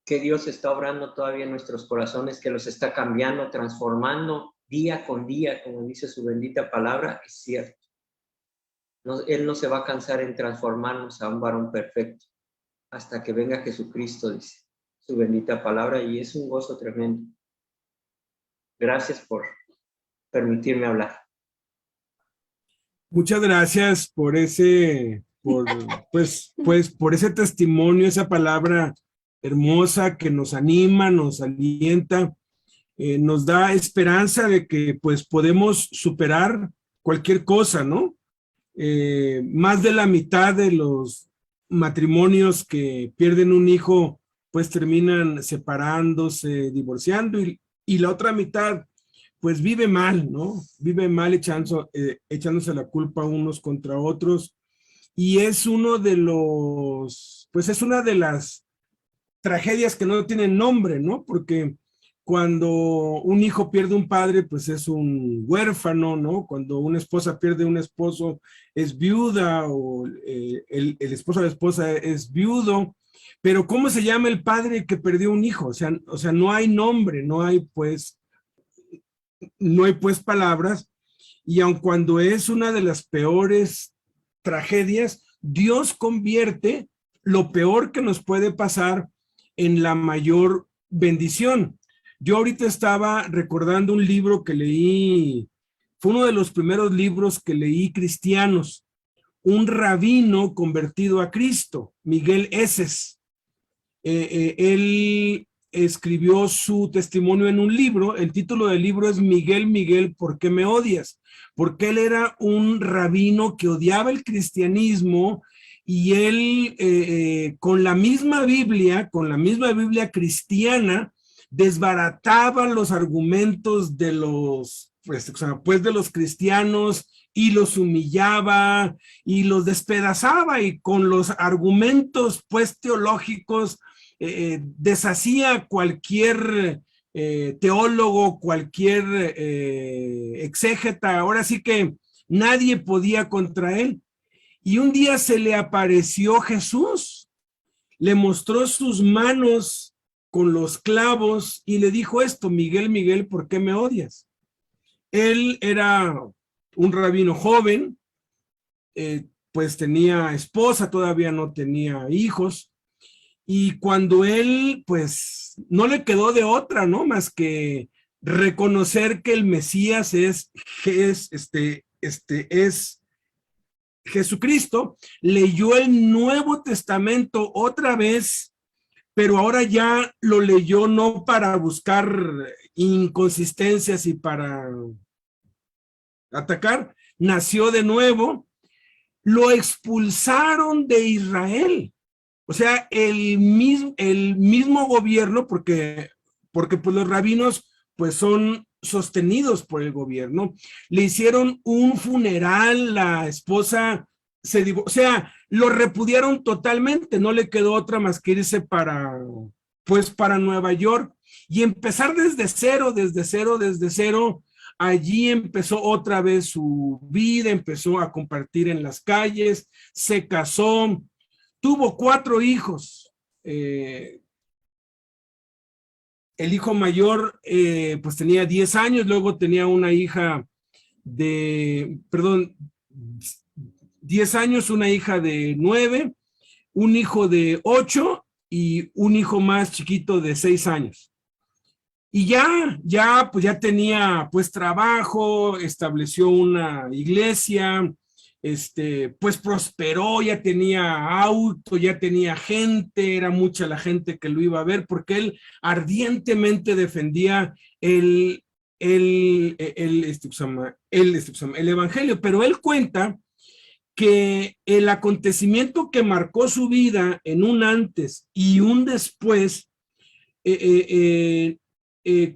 Dios está obrando todavía en nuestros corazones, que los está cambiando, transformando día con día, como dice su bendita palabra. Es cierto. Él no se va a cansar en transformarnos a un varón perfecto hasta que venga Jesucristo, dice su bendita palabra, y es un gozo tremendo. Gracias por permitirme hablar. Muchas gracias por por ese testimonio, esa palabra hermosa que nos anima, nos alienta, nos da esperanza de que pues podemos superar cualquier cosa, ¿no? Más de la mitad de los matrimonios que pierden un hijo pues terminan separándose, divorciando, y la otra mitad pues vive mal, ¿no? Vive mal echándose la culpa unos contra otros. y es uno de los, pues es una de las tragedias que no tienen nombre, ¿no? Porque cuando un hijo pierde un padre, pues es un huérfano, ¿no? Cuando una esposa pierde un esposo, es viuda, o el esposo o la esposa es viudo. Pero ¿cómo se llama el padre que perdió un hijo? O sea, no hay nombre, no hay pues palabras. Y aun cuando es una de las peores tragedias, Dios convierte lo peor que nos puede pasar en la mayor bendición. Yo ahorita estaba recordando un libro que leí, fue uno de los primeros libros que leí cristianos, un rabino convertido a Cristo, Miguel Esses. Él escribió su testimonio en un libro. El título del libro es Miguel, Miguel, ¿por qué me odias? Porque él era un rabino que odiaba el cristianismo, y él con la misma Biblia cristiana, desbarataba los argumentos de los, pues de los cristianos, y los humillaba y los despedazaba, y con los argumentos pues teológicos deshacía cualquier teólogo, cualquier exégeta. Ahora sí que nadie podía contra él. Y un día se le apareció Jesús, le mostró sus manos con los clavos y le dijo esto: Miguel, Miguel, ¿por qué me odias? Él era un rabino joven, pues tenía esposa, todavía no tenía hijos, y cuando él, pues, no le quedó de otra, ¿no? Más que reconocer que el Mesías es Jesucristo, leyó el Nuevo Testamento otra vez, pero ahora ya lo leyó no para buscar inconsistencias y para atacar, nació de nuevo. Lo expulsaron de Israel. O sea, el mismo gobierno, porque pues los rabinos pues son sostenidos por el gobierno, le hicieron un funeral, la esposa se divorció, o sea, lo repudiaron totalmente, no le quedó otra más que irse para Nueva York y empezar desde cero. Allí empezó otra vez su vida, empezó a compartir en las calles, se casó, tuvo 4 hijos. El hijo mayor pues tenía 10 años, luego tenía una hija de, 10 años, una hija de 9, un hijo de 8 y un hijo más chiquito de 6 años. Y ya tenía pues trabajo, estableció una iglesia, pues prosperó, ya tenía auto, ya tenía gente, era mucha la gente que lo iba a ver, porque él ardientemente defendía el evangelio. Pero él cuenta que el acontecimiento que marcó su vida en un antes y un después,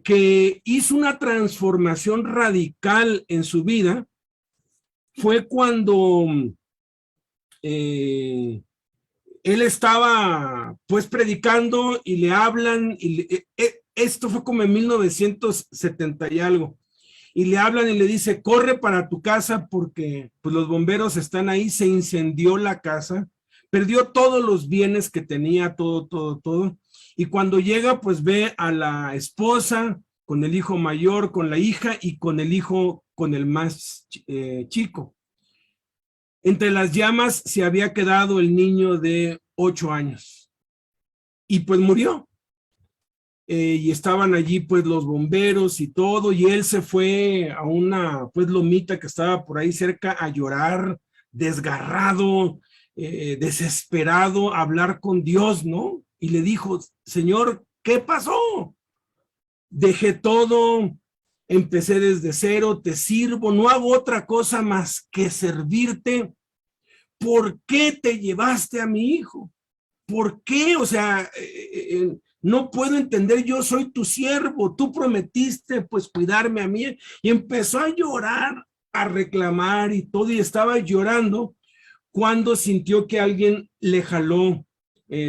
que hizo una transformación radical en su vida, fue cuando él estaba pues predicando y le hablan, esto fue como en 1970 y algo, y le hablan y le dice: corre para tu casa porque pues los bomberos están ahí. Se incendió la casa, perdió todos los bienes que tenía, todo. Y cuando llega, pues ve a la esposa con el hijo mayor, con la hija y con el hijo, con el más chico. Entre las llamas se había quedado el niño de 8 años. Y pues murió. Y estaban allí pues los bomberos y todo, y él se fue a una pues lomita que estaba por ahí cerca a llorar, desgarrado, desesperado, a hablar con Dios, ¿no? Y le dijo: Señor, ¿qué pasó? Dejé todo, empecé desde cero, te sirvo, no hago otra cosa más que servirte. ¿Por qué te llevaste a mi hijo? ¿Por qué? O sea, no puedo entender, yo soy tu siervo, tú prometiste pues cuidarme a mí. Y empezó a llorar, a reclamar y todo, y estaba llorando cuando sintió que alguien le jaló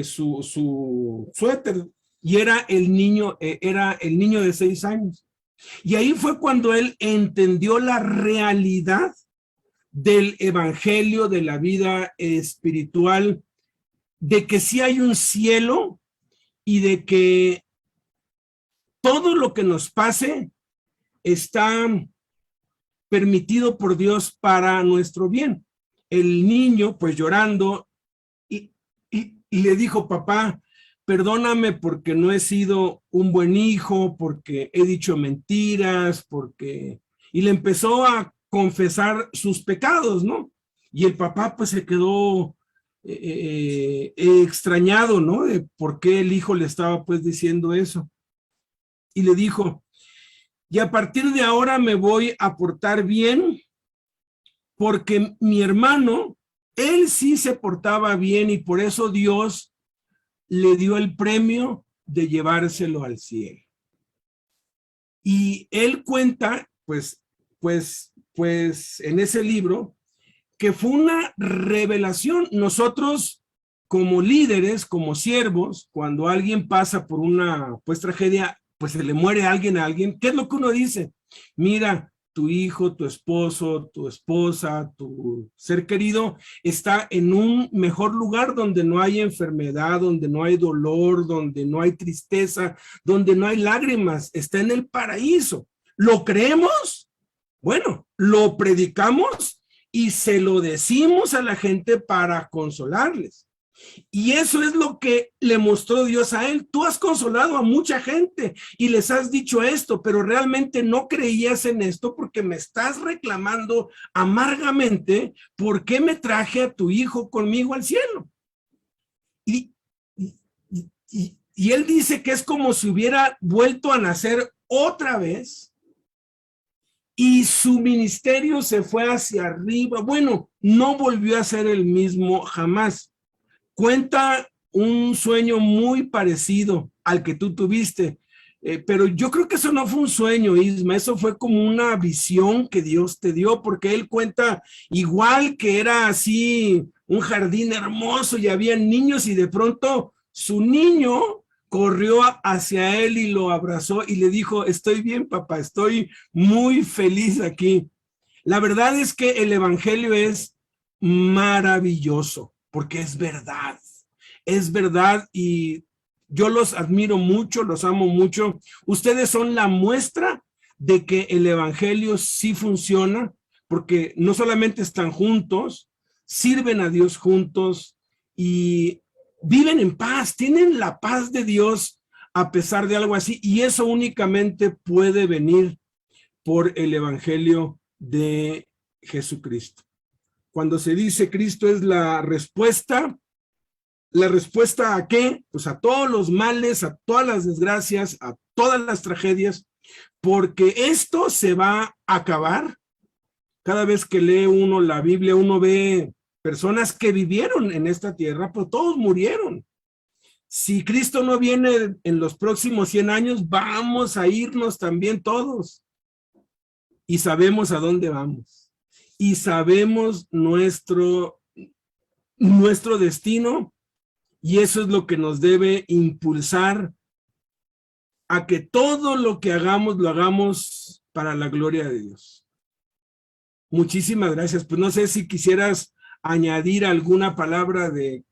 su suéter y era el niño de 6 años. Y ahí fue cuando él entendió la realidad del evangelio, de la vida espiritual, de que sí hay un cielo y de que todo lo que nos pase está permitido por Dios para nuestro bien. El niño, pues llorando, y le dijo: papá, perdóname porque no he sido un buen hijo, porque he dicho mentiras, y le empezó a confesar sus pecados, ¿no? Y el papá pues se quedó extrañado, ¿no? De por qué el hijo le estaba pues diciendo eso. Y le dijo: y a partir de ahora me voy a portar bien, porque mi hermano, él sí se portaba bien y por eso Dios le dio el premio de llevárselo al cielo. Y él cuenta, pues en ese libro, que fue una revelación. Nosotros, como líderes, como siervos, cuando alguien pasa por una pues tragedia, pues se le muere a alguien, ¿qué es lo que uno dice? Mira, tu hijo, tu esposo, tu esposa, tu ser querido está en un mejor lugar donde no hay enfermedad, donde no hay dolor, donde no hay tristeza, donde no hay lágrimas, está en el paraíso. ¿Lo creemos? Bueno, lo predicamos y se lo decimos a la gente para consolarles. Y eso es lo que le mostró Dios a él. Tú has consolado a mucha gente y les has dicho esto, pero realmente no creías en esto porque me estás reclamando amargamente por qué me traje a tu hijo conmigo al cielo. Y él dice que es como si hubiera vuelto a nacer otra vez y su ministerio se fue hacia arriba. Bueno, no volvió a ser el mismo jamás. Cuenta un sueño muy parecido al que tú tuviste, pero yo creo que eso no fue un sueño, Isma, eso fue como una visión que Dios te dio, porque él cuenta igual que era así un jardín hermoso y había niños y de pronto su niño corrió hacia él y lo abrazó y le dijo: estoy bien, papá, estoy muy feliz aquí. La verdad es que el evangelio es maravilloso porque es verdad y yo los admiro mucho, los amo mucho. Ustedes son la muestra de que el evangelio sí funciona, porque no solamente están juntos, sirven a Dios juntos y viven en paz, tienen la paz de Dios a pesar de algo así, y eso únicamente puede venir por el evangelio de Jesucristo. Cuando se dice Cristo es ¿la respuesta a qué? Pues a todos los males, a todas las desgracias, a todas las tragedias, porque esto se va a acabar. Cada vez que lee uno la Biblia, uno ve personas que vivieron en esta tierra, pero todos murieron. Si Cristo no viene en los próximos 100 años, vamos a irnos también todos. Y sabemos a dónde vamos. Y sabemos nuestro destino. Y eso es lo que nos debe impulsar a que todo lo que hagamos, lo hagamos para la gloria de Dios. Muchísimas gracias. Pues no sé si quisieras añadir alguna palabra de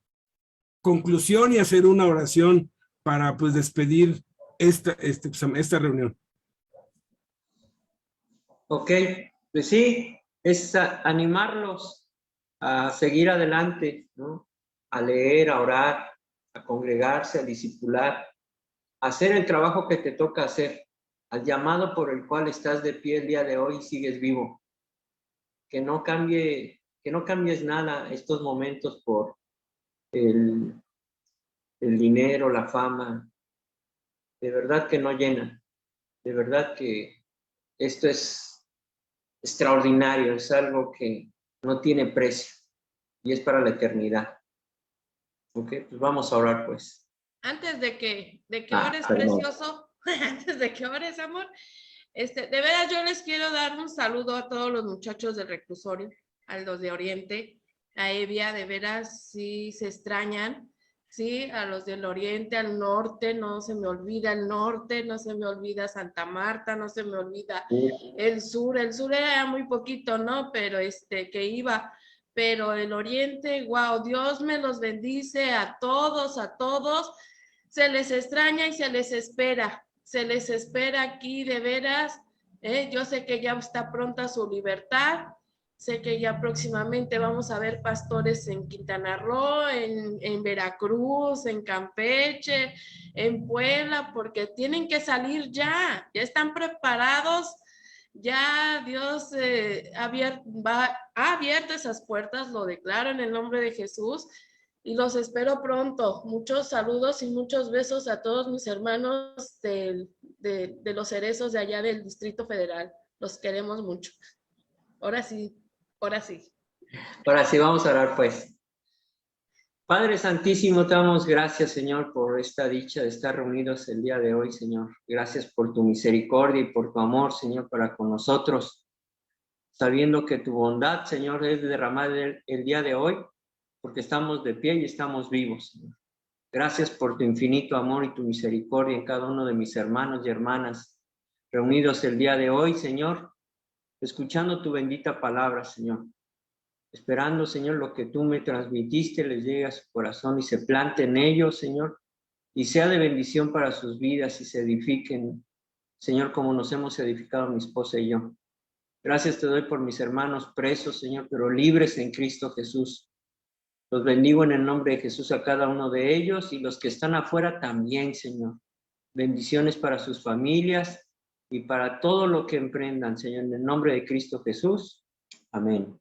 conclusión y hacer una oración para pues despedir esta reunión. Ok, pues sí, es animarlos a seguir adelante, ¿no? A leer, a orar, a congregarse, a discipular, a hacer el trabajo que te toca hacer, al llamado por el cual estás de pie el día de hoy y sigues vivo. Que no cambies nada estos momentos por el dinero, la fama. De verdad que no llena. De verdad que esto es extraordinario, es algo que no tiene precio y es para la eternidad. Ok, pues vamos a orar pues. Antes de que ores, precioso, antes de que ores, amor, de veras yo les quiero dar un saludo a todos los muchachos del reclusorio, a los de Oriente, a Evia, de veras, sí se extrañan, sí, a los del oriente, al norte, no se me olvida el norte, no se me olvida Santa Marta, no se me olvida el sur era muy poquito, ¿no? Pero que iba, pero el oriente, wow, Dios me los bendice a todos, se les extraña y se les espera aquí de veras, yo sé que ya está pronta su libertad. Sé que ya próximamente vamos a ver pastores en Quintana Roo, en Veracruz, en Campeche, en Puebla, porque tienen que salir ya están preparados, ya Dios ha abierto esas puertas, lo declaro en el nombre de Jesús, y los espero pronto. Muchos saludos y muchos besos a todos mis hermanos de los cerezos de allá del Distrito Federal. Los queremos mucho. Ahora sí. Ahora sí, vamos a orar pues. Padre Santísimo, te damos gracias, Señor, por esta dicha de estar reunidos el día de hoy, Señor. Gracias por tu misericordia y por tu amor, Señor, para con nosotros. Sabiendo que tu bondad, Señor, es derramada el día de hoy, porque estamos de pie y estamos vivos, Señor. Gracias por tu infinito amor y tu misericordia en cada uno de mis hermanos y hermanas reunidos el día de hoy, Señor, escuchando tu bendita palabra, Señor. Esperando, Señor, lo que tú me transmitiste les llegue a su corazón y se plante en ellos, Señor, y sea de bendición para sus vidas y se edifiquen, Señor, como nos hemos edificado mi esposa y yo. Gracias te doy por mis hermanos presos, Señor, pero libres en Cristo Jesús. Los bendigo en el nombre de Jesús a cada uno de ellos y los que están afuera también, Señor. Bendiciones para sus familias y para todo lo que emprendan, Señor, en el nombre de Cristo Jesús. Amén.